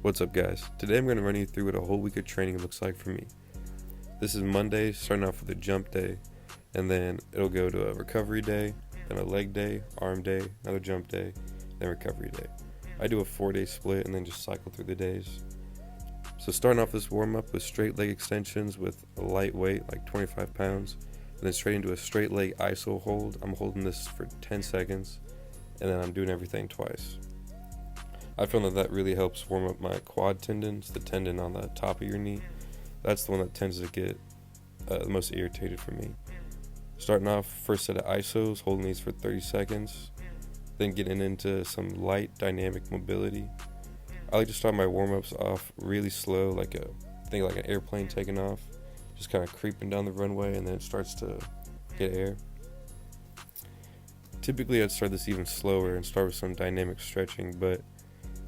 What's up, guys? Today I'm going to run you through what a whole week of training looks like for me. This is Monday, starting off with a jump day, and then it'll go to a recovery day, then a leg day, arm day, another jump day, then recovery day. I do a 4-day split and then just cycle through the days. So starting off this warm-up with straight leg extensions with a light weight, like 25 pounds, and then straight into a straight leg iso hold. I'm holding this for 10 seconds, and then I'm doing everything twice. I found that really helps warm up my quad tendons, the tendon on the top of your knee. That's the one that tends to get the most irritated for me. Starting off, first set of isos, holding these for 30 seconds, then getting into some light dynamic mobility. I like to start my warm-ups off really slow, like an airplane taking off, just kind of creeping down the runway, and then it starts to get air. Typically, I'd start this even slower and start with some dynamic stretching, but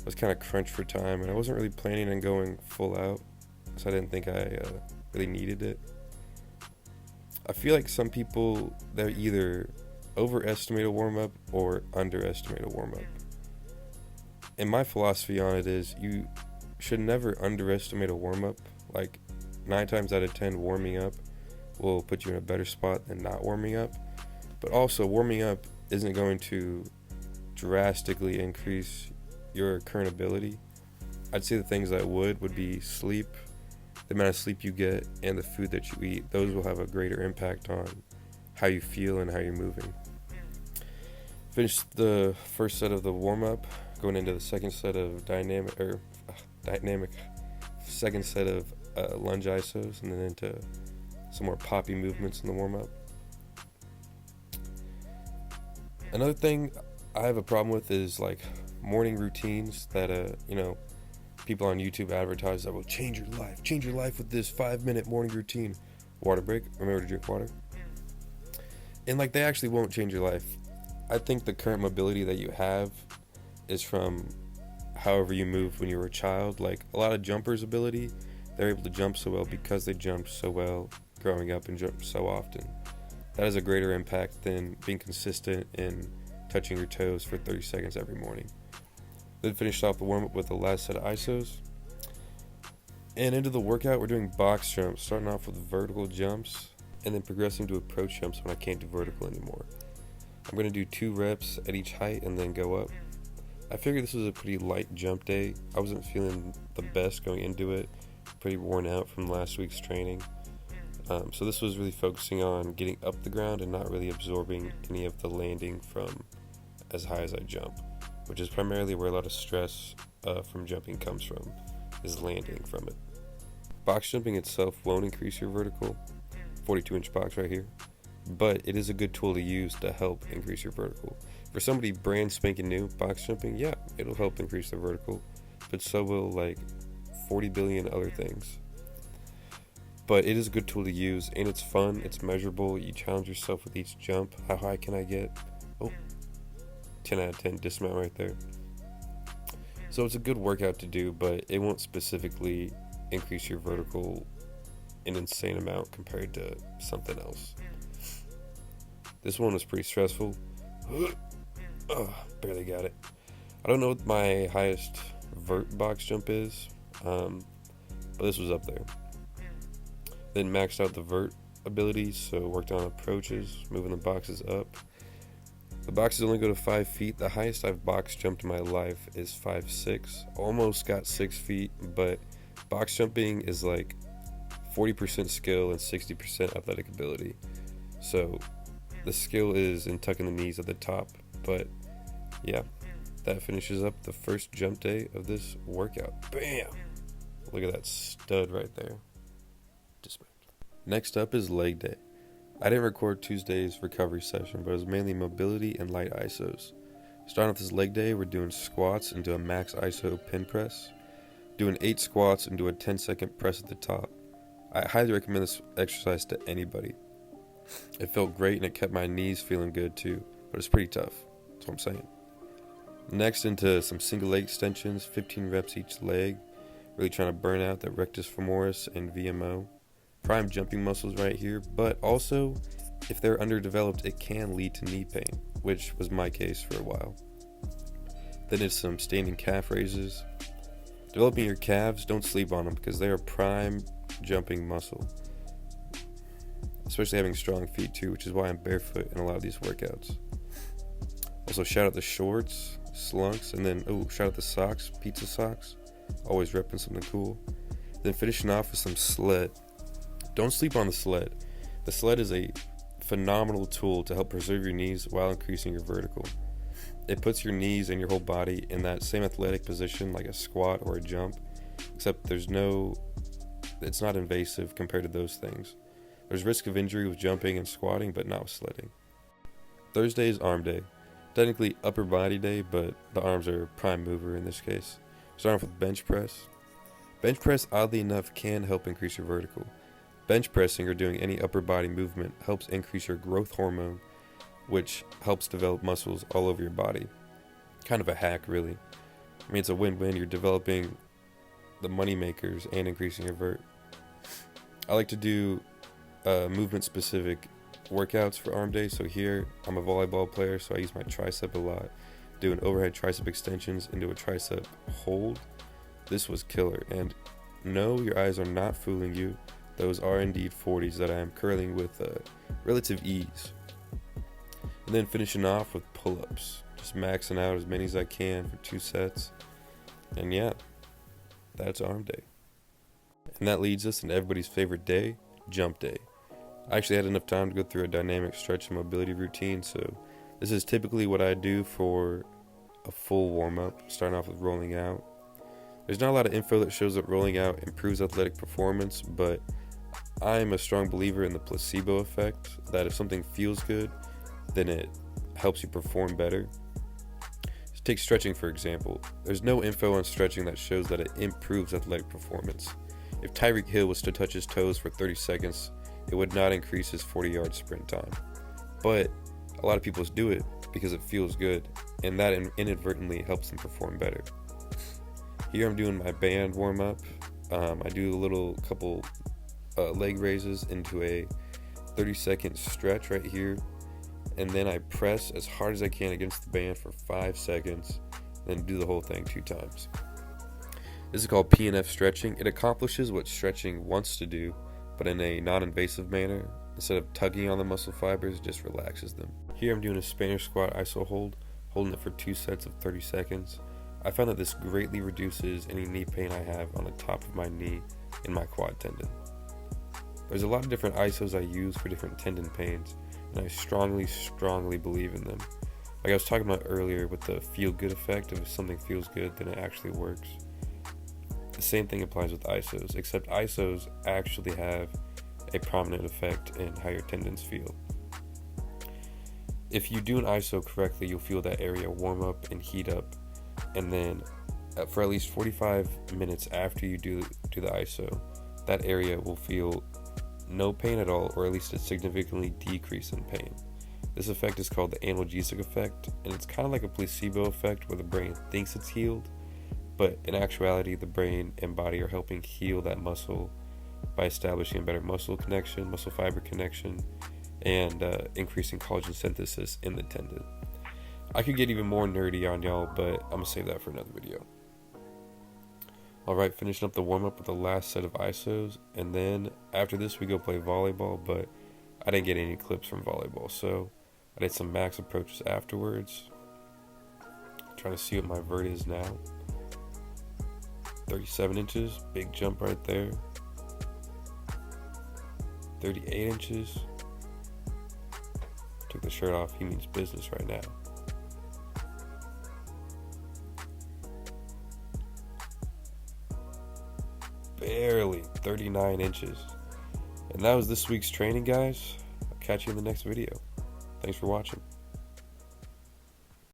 I was kind of crunched for time, and I wasn't really planning on going full out, so I didn't think I really needed it. I feel like some people, they either overestimate a warm-up or underestimate a warm-up. And my philosophy on it is you should never underestimate a warm-up. Like 9 times out of 10, warming up will put you in a better spot than not warming up. But also, warming up isn't going to drastically increase your current ability. I'd say the things that would be sleep, the amount of sleep you get, and the food that you eat. Those will have a greater impact on how you feel and how you're moving. Finish the first set of the warm-up, going into the second set of second set of lunge isos, and then into some more poppy movements in the warm-up. Another thing I have a problem with is like morning routines that people on YouTube advertise that will change your life with this 5-minute morning routine. Water break, remember to drink water. And like, they actually won't change your life. I think the current mobility that you have is from however you moved when you were a child. Like a lot of jumpers' ability, they're able to jump so well because they jumped so well growing up and jumped so often. That has a greater impact than being consistent in touching your toes for 30 seconds every morning. Then finished off the warm-up with the last set of isos. And into the workout, we're doing box jumps, starting off with vertical jumps, and then progressing to approach jumps when I can't do vertical anymore. I'm going to do 2 reps at each height and then go up. I figured this was a pretty light jump day. I wasn't feeling the best going into it, pretty worn out from last week's training. So this was really focusing on getting up the ground and not really absorbing any of the landing from as high as I jump, which is primarily where a lot of stress from jumping comes from, is landing from it. Box jumping itself won't increase your vertical, 42-inch box right here, but it is a good tool to use to help increase your vertical. For somebody brand spanking new, box jumping, yeah, it'll help increase their vertical, but so will like 40 billion other things. But it is a good tool to use, and it's fun, it's measurable, you challenge yourself with each jump. How high can I get? 10 out of 10 dismount right there. So it's a good workout to do, but it won't specifically increase your vertical an insane amount compared to something else. This one was pretty stressful. Barely got it. I don't know what my highest vert box jump is, but this was up there. Then maxed out the vert ability, so worked on approaches, moving the boxes up. The boxes only go to 5 feet. The highest I've box jumped in my life is 5'6". Almost got 6 feet, but box jumping is like 40% skill and 60% athletic ability. So the skill is in tucking the knees at the top, but yeah, that finishes up the first jump day of this workout. Bam! Look at that stud right there. Dismount. Next up is leg day. I didn't record Tuesday's recovery session, but it was mainly mobility and light isos. Starting off this leg day, we're doing squats into a max iso pin press, doing 8 squats into a 10-second press at the top. I highly recommend this exercise to anybody. It felt great and it kept my knees feeling good too, but it's pretty tough. That's what I'm saying. Next, into some single leg extensions, 15 reps each leg, really trying to burn out the rectus femoris and VMO. Prime jumping muscles right here, but also if they're underdeveloped, it can lead to knee pain, which was my case for a while. Then it's some standing calf raises. Developing your calves, don't sleep on them because they are prime jumping muscle. Especially having strong feet too, which is why I'm barefoot in a lot of these workouts. Also, shout out the shorts, slunks, and then, shout out the socks, pizza socks. Always repping something cool. Then finishing off with some sled. Don't sleep on the sled. The sled is a phenomenal tool to help preserve your knees while increasing your vertical. It puts your knees and your whole body in that same athletic position like a squat or a jump, except it's not invasive compared to those things. There's risk of injury with jumping and squatting, but not with sledding. Thursday is arm day. Technically upper body day, but the arms are prime mover in this case. Starting off with bench press. Bench press, oddly enough, can help increase your vertical. Bench pressing or doing any upper body movement helps increase your growth hormone, which helps develop muscles all over your body. Kind of a hack, really. I mean, it's a win-win. You're developing the money makers and increasing your vert. I like to do movement-specific workouts for arm day. So here, I'm a volleyball player, so I use my tricep a lot. Doing overhead tricep extensions into a tricep hold. This was killer. And no, your eyes are not fooling you. Those are indeed 40s that I am curling with relative ease. And then finishing off with pull-ups. Just maxing out as many as I can for 2 sets. And yeah, that's arm day. And that leads us into everybody's favorite day, jump day. I actually had enough time to go through a dynamic stretch and mobility routine, so this is typically what I do for a full warm-up, starting off with rolling out. There's not a lot of info that shows that rolling out improves athletic performance, but I'm a strong believer in the placebo effect, that if something feels good, then it helps you perform better. Just take stretching for example. There's no info on stretching that shows that it improves athletic performance. If Tyreek Hill was to touch his toes for 30 seconds, it would not increase his 40-yard sprint time. But a lot of people do it because it feels good, and that inadvertently helps them perform better. Here I'm doing my band warm-up. I do a couple leg raises into a 30-second stretch right here, and then I press as hard as I can against the band for 5 seconds, then do the whole thing 2 times. This is called PNF stretching. It accomplishes what stretching wants to do, but in a non-invasive manner. Instead of tugging on the muscle fibers, it just relaxes them. Here I'm doing a Spanish squat iso hold, holding it for 2 sets of 30 seconds. I found that this greatly reduces any knee pain I have on the top of my knee in my quad tendon. There's a lot of different isos I use for different tendon pains, and I strongly believe in them. Like I was talking about earlier with the feel-good effect, if something feels good, then it actually works. The same thing applies with isos, except isos actually have a prominent effect in how your tendons feel. If you do an iso correctly, you'll feel that area warm up and heat up, and then for at least 45 minutes after you do the iso, that area will feel no pain at all, or at least a significantly decrease in pain. This effect is called the analgesic effect, and it's kind of like a placebo effect where the brain thinks it's healed, but in actuality the brain and body are helping heal that muscle by establishing a better muscle fiber connection, and increasing collagen synthesis in the tendon. I could get even more nerdy on y'all, but I'm gonna save that for another video. Alright, finishing up the warm-up with the last set of isos, and then after this we go play volleyball, but I didn't get any clips from volleyball, so I did some max approaches afterwards. Trying to see what my vert is now. 37 inches, big jump right there. 38 inches. Took the shirt off, he means business right now. Barely 39 inches. And that was this week's training, guys. I'll catch you in the next video. Thanks for watching.